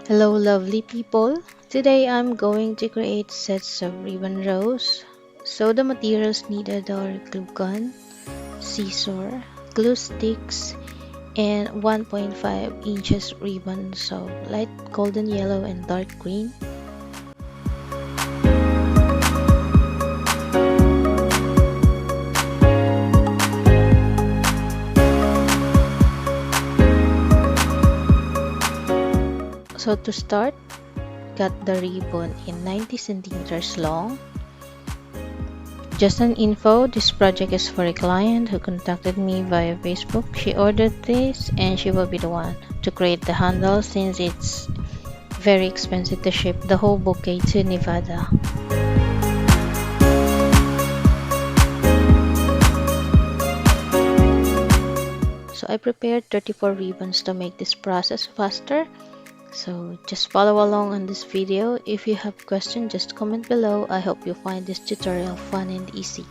Hello lovely people! Today I'm going to create sets of ribbon rows. So the materials needed are glue gun, scissor, glue sticks, and 1.5 inches ribbons of light golden yellow and dark green. So to start, cut the ribbon in 90 centimeters long. Just an info, this project is for a client who contacted me via Facebook. She ordered this and she will be the one to create the handle since it's very expensive to ship the whole bouquet to Nevada. So I prepared 34 ribbons to make this process faster. So just follow along on this video. If you have questions, just comment below. I hope you find this tutorial fun and easy.